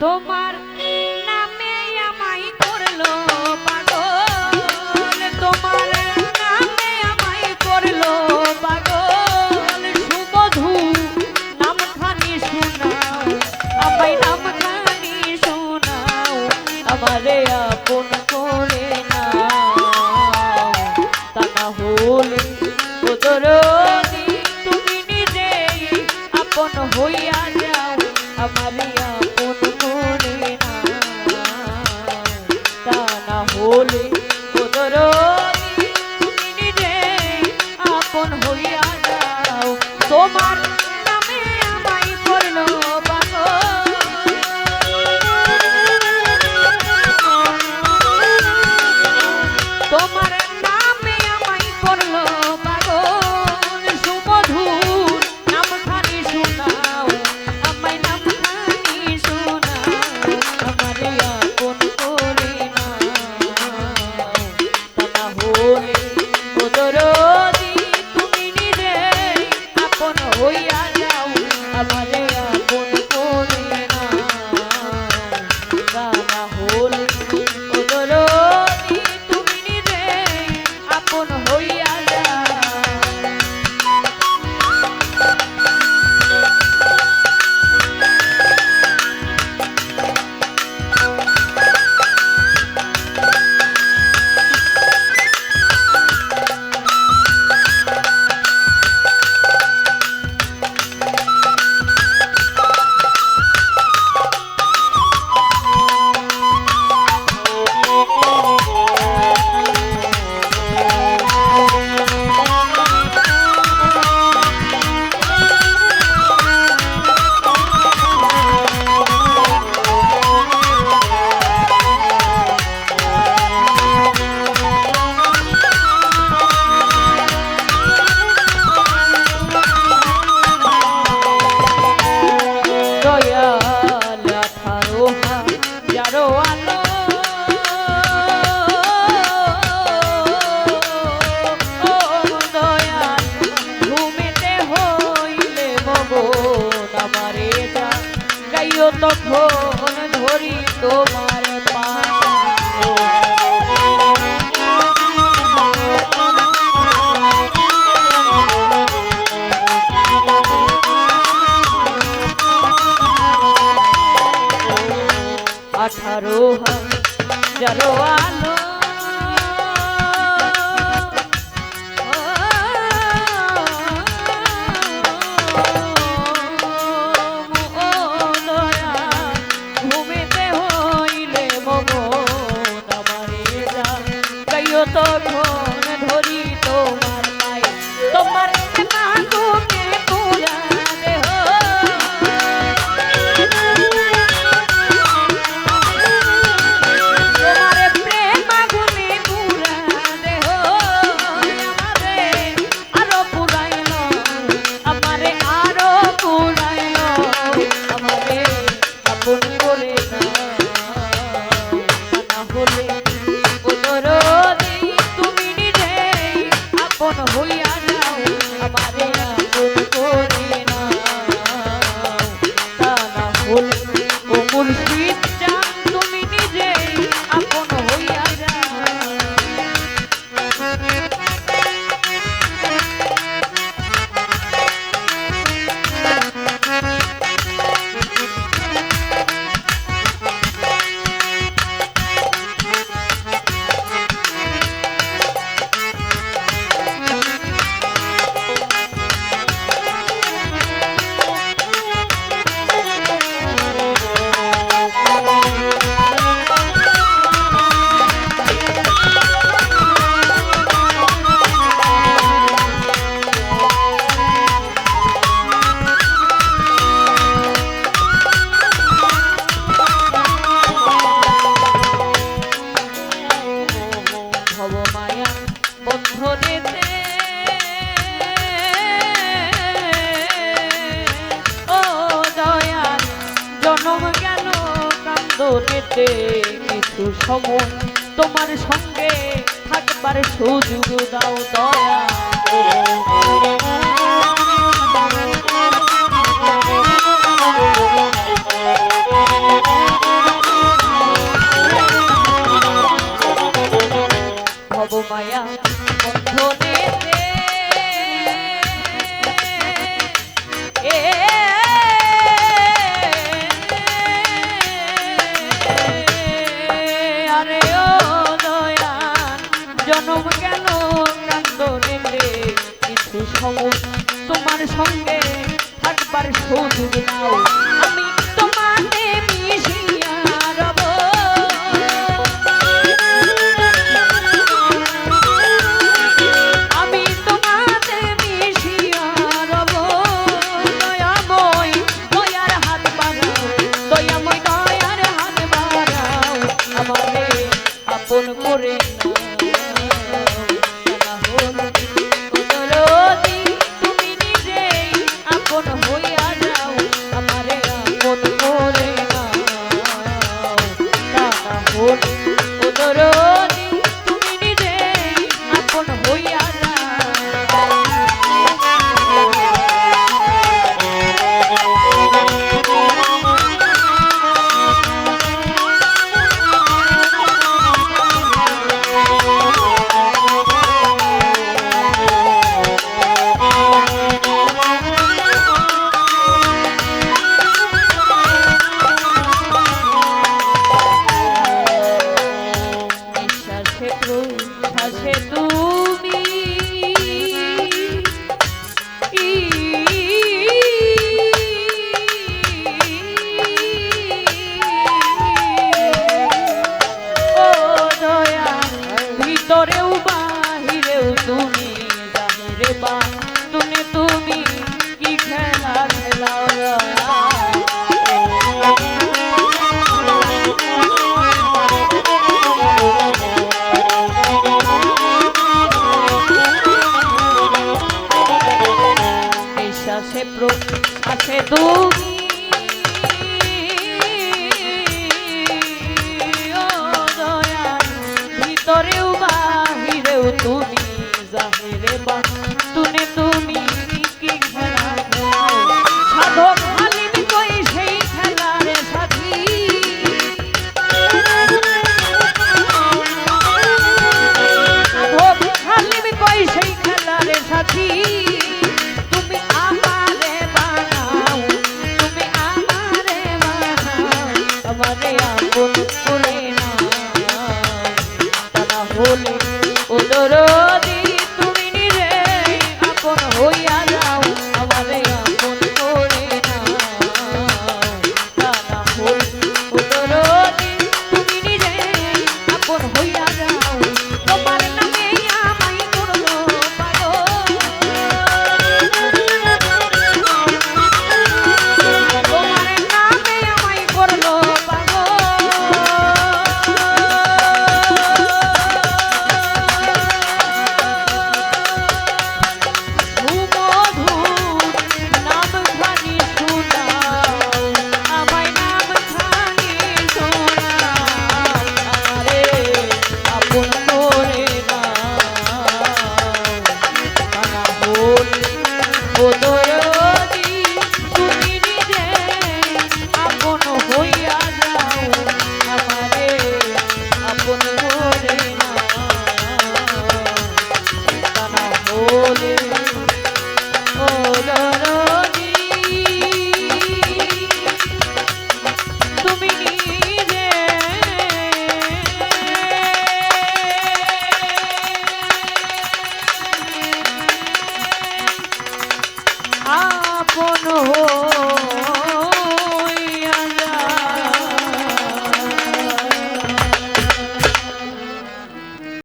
তোমার নামে আমায় করলো পাগল, তোমার নামে আমায় করলো পাগল। সুবধূ নামখানি শোনাও, আমায় নামখানি শোনাও, আমারে আপন করে নাও। তা না হলে ও দরদি তুমি নিজেই আপন হইয়া যাও, আমারে আপন করে নাও। তা না হলে ও দরদি তুমি নিজেই আপন হইয়া যাও। তোমার নামে আমায় করলো পাগল, তোমার নামে আমায় করলো পাগল। সুমধুর নামখানি শোনাও, আমায় নামখানি শোনাও, আমারে আপন করে নাও। তা না হলে ও দরদি তুমি নিজেই আপন হইয়া যাও, আমারে আপন করে নাও। তা না হলে ও দরদি তুমি নিজেই আপন হইয়া যাও। দয়াল 18,000 আলো, ও দয়াল ঘুমেতে হইলে মগন আমারে যা গাইও তখন ধরি তোমার পায়। 18,000 আলো, ও দয়াল ঘুমেতে হইলে মগন আমারে যা গাইও তখন ধরি তোমার পায়ে। তোমার মাগুকে পুরা দেহ, তোমারে প্রেম আগুনে পুরা দেহ, আমারে আরো পুরাইল, আমারে আরো পুরাইল, আমারে আপন করে নাও। তা না হলে ও দরদি তুমি নিজেই আপন হইয়া যাও, আমারে আপন করে নাও। তা না হলে ও মুর্শিদ জান তুমি নিজেই আপন হইয়া যাও। ভবমায়া বন্ধনেতে ও দয়াল জনম গেল কান্দনেতে। কিছু সময় তোমার সঙ্গে থাকবার সুযোগ দাও দয়া। আমারে আপন